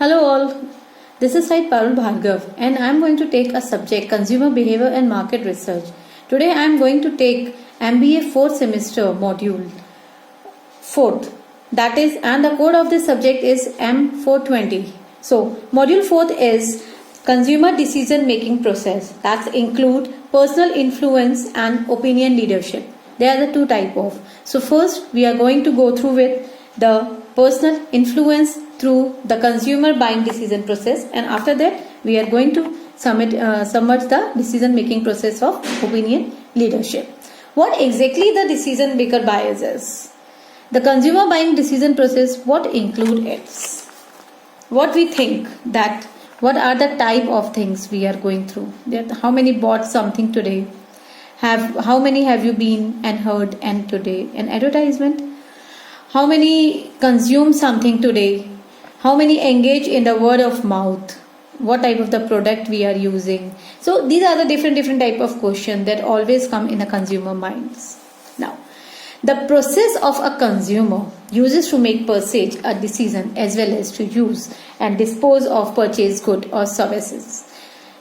Hello all, this is Said Parul Bhargav and I am going to take a subject Consumer Behavior and Market Research. Today I am going to take MBA 4th semester module 4th, that is, and the code of this subject is M420. So module 4th is Consumer Decision Making Process, that include personal influence and opinion leadership. They are the two type of. So first we are going to go through with the personal influence through the consumer buying decision process, and after that we are going to submerge the decision making process of opinion leadership. What exactly the decision maker bias is? The consumer buying decision process, what include its? What we think that what are the type of things we are going through? That how many bought something today? How many have you been and heard and today an advertisement? How many consume something today? How many engage in the word of mouth? What type of the product we are using? So these are the different type of questions that always come in the consumer minds. Now, the process of a consumer uses to make purchase a decision as well as to use and dispose of purchased good or services.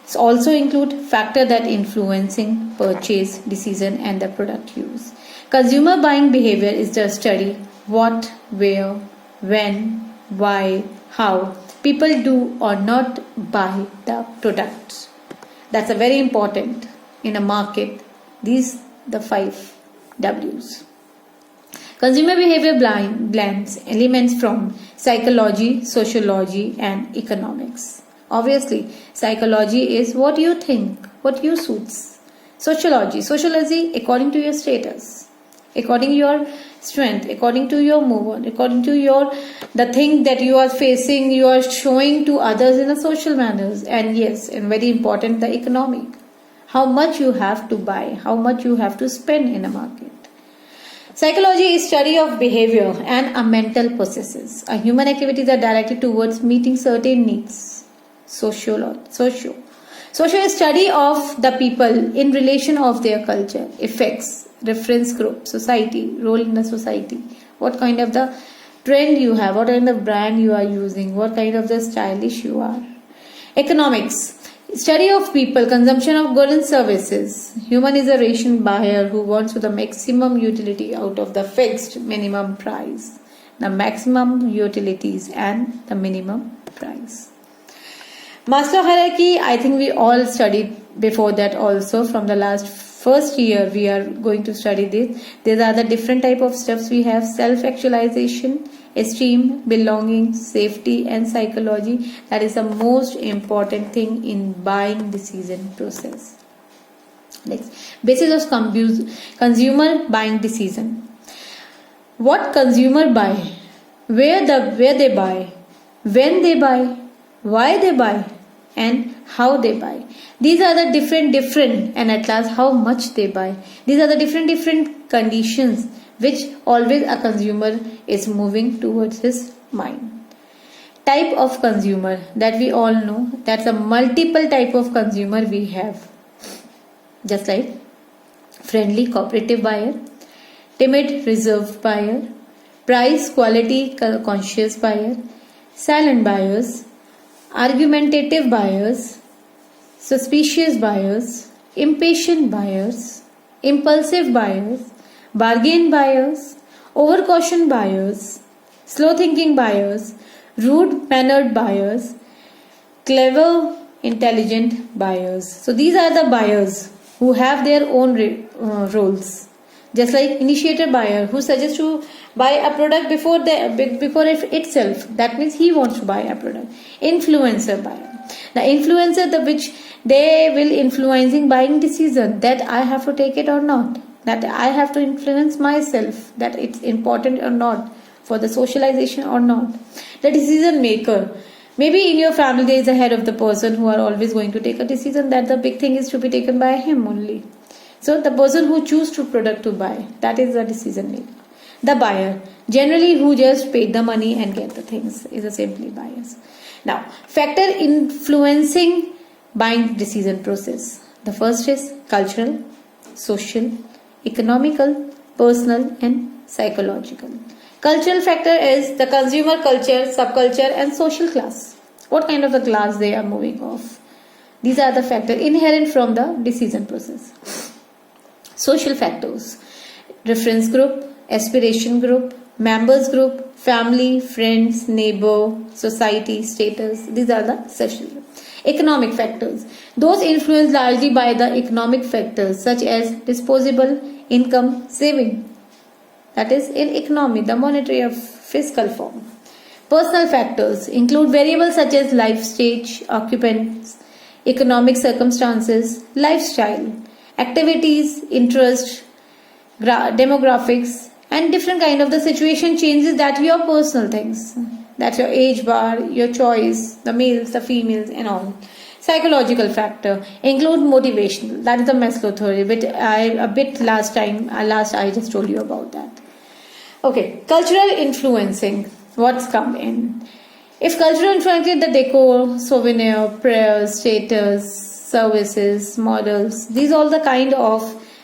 It also include factor that influencing purchase decision and the product use. Consumer buying behavior is the study what, where, when, why, how people do or not buy the products. That's a very important in a market. These the 5 W's. Consumer behavior blends elements from psychology, sociology and economics. Obviously, psychology is what you think, what you suits. Sociology according to your status, according to your strength, according to your move, according to your the thing that you are facing, you are showing to others in a social manners. And yes, and very important, the economic, how much you have to buy, how much you have to spend in a market. Psychology is study of behavior and a mental processes. A human activities are directed towards meeting certain needs. Socio is study of the people in relation of their culture, effects, reference group, society, role in the society, what kind of the trend you have, what kind of brand you are using, what kind of the stylish you are. Economics, study of people, consumption of goods and services. Human is a ration buyer who wants the maximum utility out of the fixed minimum price, the maximum utilities and the minimum price. Maslow hierarchy, I think we all studied before that also. From the first year we are going to study this. These are the different type of steps we have: self-actualization, esteem, belonging, safety and psychology. That is the most important thing in buying decision process. Next, basis of consumer buying decision. What consumer buy, where they buy, when they buy, why they buy and how they buy. These are the different and at last how much they buy. These are the different conditions which always a consumer is moving towards his mind. Type of consumer that we all know, that's a multiple type of consumer we have. Just like friendly cooperative buyer, timid reserved buyer, price quality conscious buyer, silent buyers, argumentative buyers, suspicious buyers, impatient buyers, impulsive buyers, bargain buyers, overcaution buyers, slow thinking buyers, rude mannered buyers, clever intelligent buyers. So these are the buyers who have their own roles. Just like initiator buyer who suggests to buy a product before itself. That means he wants to buy a product. Influencer buyer. The influencer which they will influencing buying decision that I have to take it or not. That I have to influence myself. That it's important or not. For the socialization or not. The decision maker. Maybe in your family there is a head of the person who are always going to take a decision that the big thing is to be taken by him only. So the person who choose to product to buy, that is the decision maker. The buyer, generally who just paid the money and get the things, is a simply buyers. Now, factor influencing buying decision process. The first is cultural, social, economical, personal and psychological. Cultural factor is the consumer culture, subculture and social class. what kind of the class they are moving off. These are the factors inherent from the decision process. Social factors: reference group, aspiration group, members group, family, friends, neighbor, society, status. These are the social. Economic factors: those influenced largely by the economic factors such as disposable income, saving. That is in economy, the monetary of fiscal form. Personal factors include variables such as life stage, occupants, economic circumstances, lifestyle, activities, interest, demographics, and different kind of the situation changes that your personal things. That's your age bar, your choice, the males, the females, and all. Psychological factor include motivational. That is the Maslow theory, which last I just told you about that. Okay, cultural influencing. What's come in? If cultural influencing, the decor, souvenir, prayers, status, services, models, these all the kind of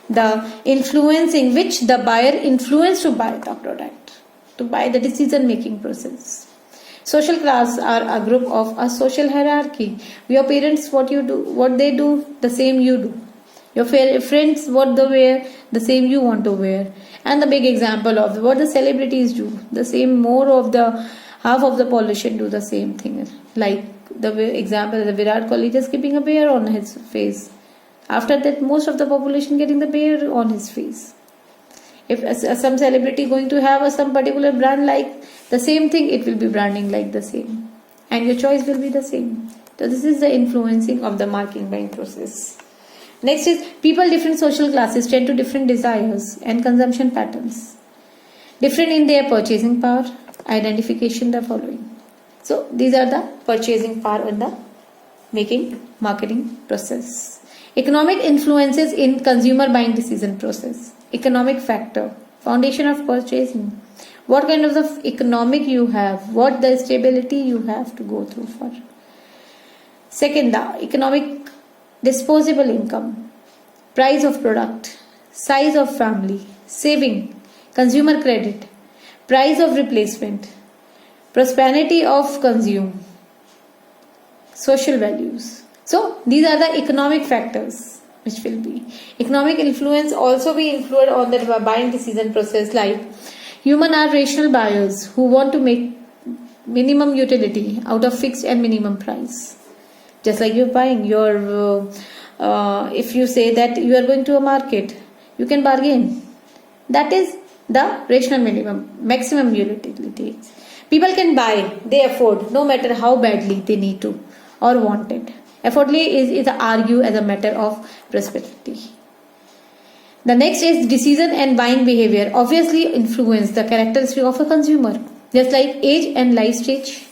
the influencing which the buyer influenced to buy the product, to buy the decision making process. Social class are a group of a social hierarchy. Your parents, what they do, the same you do. Your friends, what they wear, the same you want to wear. And the big example of what the celebrities do, the same. More of the half of the population do the same thing. Like the example, the Virat Kohli just keeping a bear on his face. After that, most of the population getting the bear on his face. If some celebrity going to have some particular brand like the same thing, it will be branding like the same, and your choice will be the same. So this is the influencing of the marketing buying process. Next is people different social classes tend to different desires and consumption patterns, different in their purchasing power, identification, the following. So these are the purchasing power in the making marketing process. Economic influences in consumer buying decision process. Economic factor, foundation of purchasing. What kind of the economic you have, what the stability you have to go through for. Second, the economic disposable income, price of product, size of family, saving, consumer credit, price of replacement, prosperity of consume, social values. So these are the economic factors which will be. Economic influence also be influenced on the buying decision process, like human are rational buyers who want to make minimum utility out of fixed and minimum price. Just like you're buying your, if you say that you are going to a market, you can bargain. That is the rational maximum utility. People can buy, they afford, no matter how badly they need to or want it. Affordly is argue as a matter of prosperity. The next is decision and buying behavior obviously influence the characteristic of a consumer, just like age and life stage,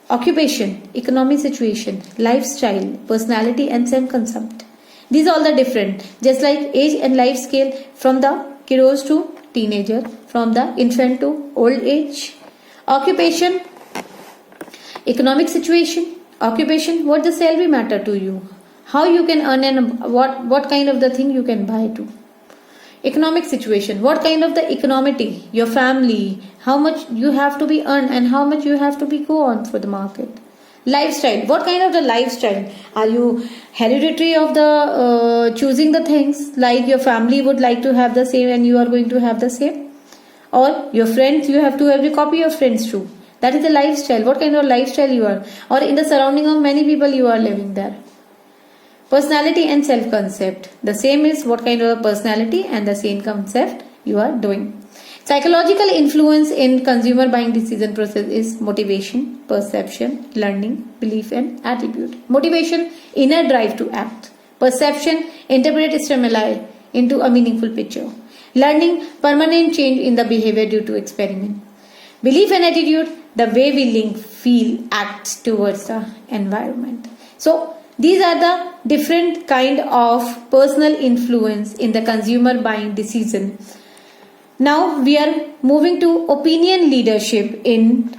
occupation, economic situation, lifestyle, personality, and self-concept. These are all the different, just like age and life scale from the kiddos to teenager, from the infant to old age. Occupation, economic situation, occupation, what the salary matter to you, how you can earn, and what kind of the thing you can buy to. Economic situation, what kind of the economy, your family, how much you have to be earned and how much you have to be go on for the market. Lifestyle, what kind of the lifestyle, are you hereditary of the choosing the things, like your family would like to have the same and you are going to have the same, or your friends, you have to every copy your friends too. That is the lifestyle, what kind of lifestyle you are, or in the surrounding of many people you are living there. Personality and self-concept, the same is what kind of a personality and the same concept you are doing. Psychological influence in consumer buying decision process is motivation, perception, learning, belief, and attitude. Motivation, inner drive to act. Perception, interpret stimuli into a meaningful picture. Learning, permanent change in the behavior due to experiment. Belief and attitude, the way we link, feel, act towards the environment. So these are the different kind of personal influence in the consumer buying decision. Now we are moving to opinion leadership in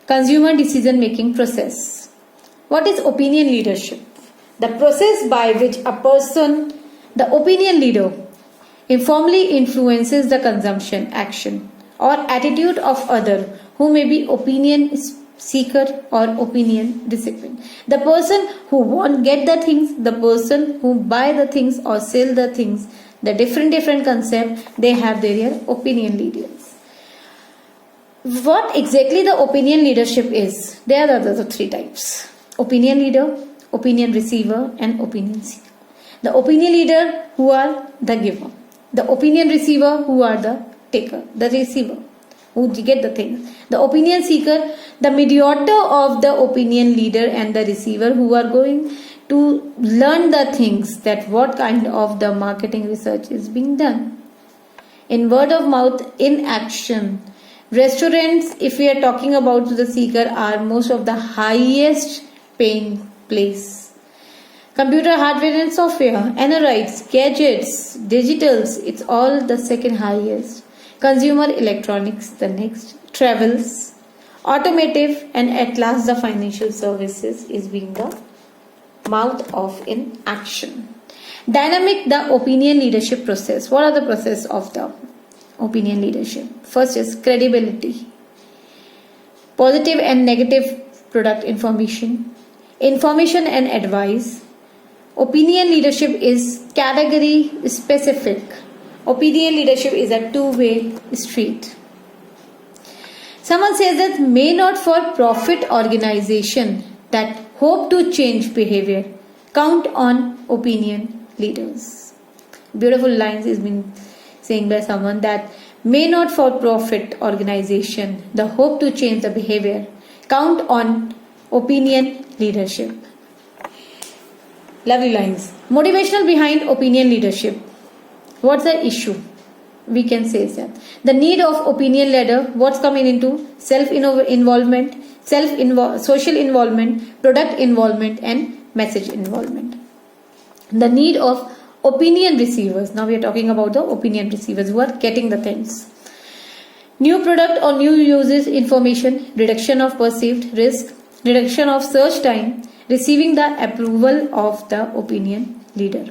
consumer decision making process. What is opinion leadership? The process by which a person, the opinion leader, informally influences the consumption, action, or attitude of other who may be opinion seeker or opinion recipient. The person who won't get the things, the person who buy the things or sell the things, the different concept, they have their opinion leaders. What exactly the opinion leadership is? There are the three types: opinion leader, opinion receiver, and opinion seeker. The opinion leader who are the giver, the opinion receiver who are the taker, the receiver who get the things, the opinion seeker, the mediator of the opinion leader and the receiver who are going to learn the things, that what kind of the marketing research is being done. In word of mouth, in action, restaurants, if we are talking about the seeker, are most of the highest paying place. Computer hardware and software, NRIs, gadgets, digitals, it's all the second highest. Consumer electronics, the next. Travels, automotive, and at last the financial services is being the mouth of in action. Dynamic, the opinion leadership process. What are the process of the opinion leadership? First is credibility, positive and negative product information, information and advice. Opinion leadership is category specific. Opinion leadership is a two-way street. Someone says that may not for profit organization that hope to change behavior count on opinion leaders. Beautiful lines is being saying by someone that may not for profit organization the hope to change the behavior count on opinion leadership. Lovely lines. Motivational behind opinion leadership. What's the issue? We can say that the need of opinion leader, what's coming into self-involvement, social involvement, product involvement, and message involvement. The need of opinion receivers. Now we are talking about the opinion receivers who are getting the things. New product or new uses information, reduction of perceived risk, reduction of search time, receiving the approval of the opinion leader.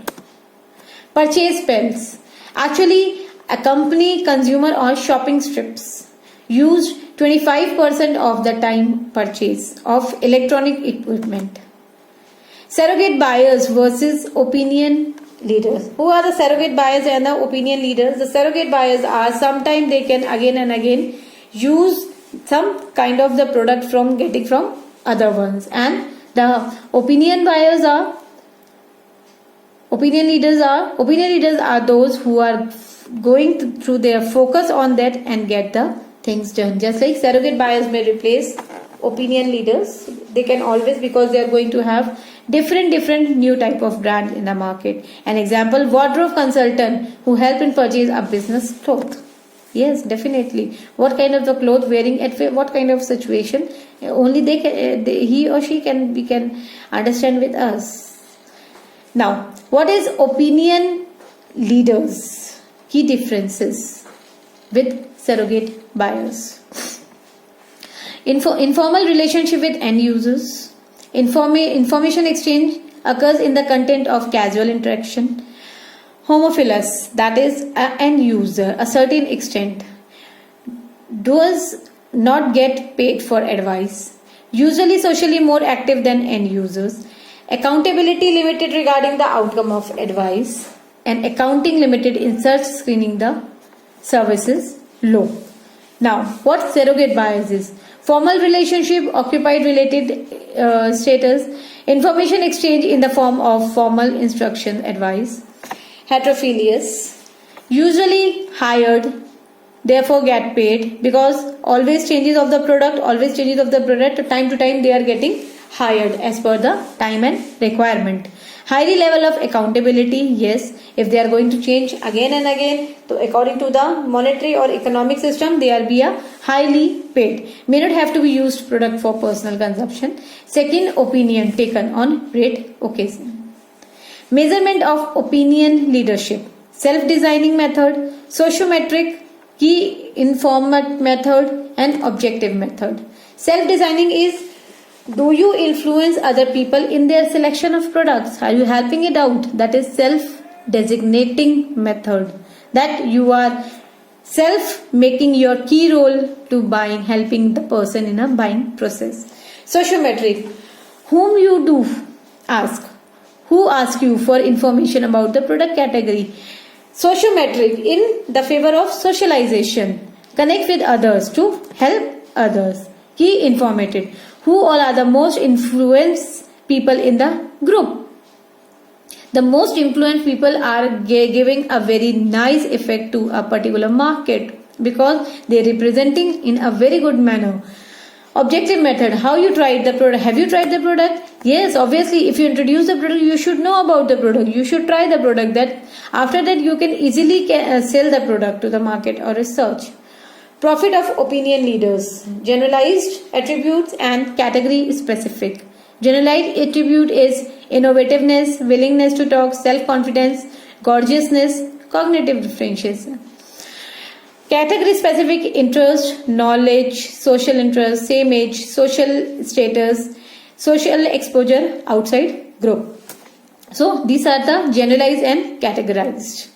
Purchase spells. Actually, a company, consumer or shopping strips used 25% of the time purchase of electronic equipment. Surrogate buyers versus opinion leaders. Who are the surrogate buyers and the opinion leaders? The surrogate buyers are sometimes they can again and again use some kind of the product from getting from other ones, and the opinion buyers are opinion leaders are those who are going through their focus on that and get the things done. Just like surrogate buyers may replace opinion leaders, they can always, because they are going to have different new type of brand in the market. An example, wardrobe consultant who help in purchase a business cloth. Yes, definitely. What kind of the cloth wearing at what kind of situation, only he or she we can understand with us. Now, what is opinion leaders? Key differences with surrogate buyers. Informal relationship with end users. Information exchange occurs in the content of casual interaction. Homophilous, that is an end user, a certain extent, does not get paid for advice. Usually socially more active than end users. Accountability limited regarding the outcome of advice, and accounting limited in search screening the services low. Now, what surrogate bias is? Formal relationship, occupied related status, information exchange in the form of formal instruction advice. Heterophilous, usually hired, therefore get paid, because always changes of the product, time to time they are getting hired as per the time and requirement. High level of accountability, yes, if they are going to change again and again, so according to the monetary or economic system, they are be a highly paid. May not have to be used product for personal consumption. Second, opinion taken on rare occasion. Measurement of opinion leadership. Self-designing method, sociometric, key informant method, and objective method. Self-designing is, do you influence other people in their selection of products? Are you helping it out? That is self-designating method. That you are Self making your key role to buying, helping the person in a buying process. Sociometric. Whom you do ask? Who asks you for information about the product category? Sociometric in the favor of socialization. Connect with others to help others. Key informative. Who all are the most influenced people in the group? The most influenced people are giving a very nice effect to a particular market because they are representing in a very good manner. Objective method. How you tried the product? Have you tried the product? Yes, obviously if you introduce the product, you should know about the product. You should try the product. That after that you can easily sell the product to the market or research. Profit of opinion leaders. Generalized attributes and category specific. Generalized attribute is innovativeness, willingness to talk, self-confidence, gorgeousness, cognitive differentiation. Category specific interest, knowledge, social interest, same age, social status, social exposure outside group. So these are the generalized and categorized.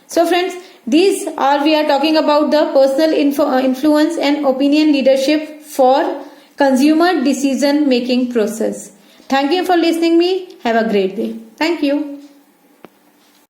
So friends, we are talking about the personal influence and opinion leadership for consumer decision making process. Thank you for listening me. Have a great day. Thank you.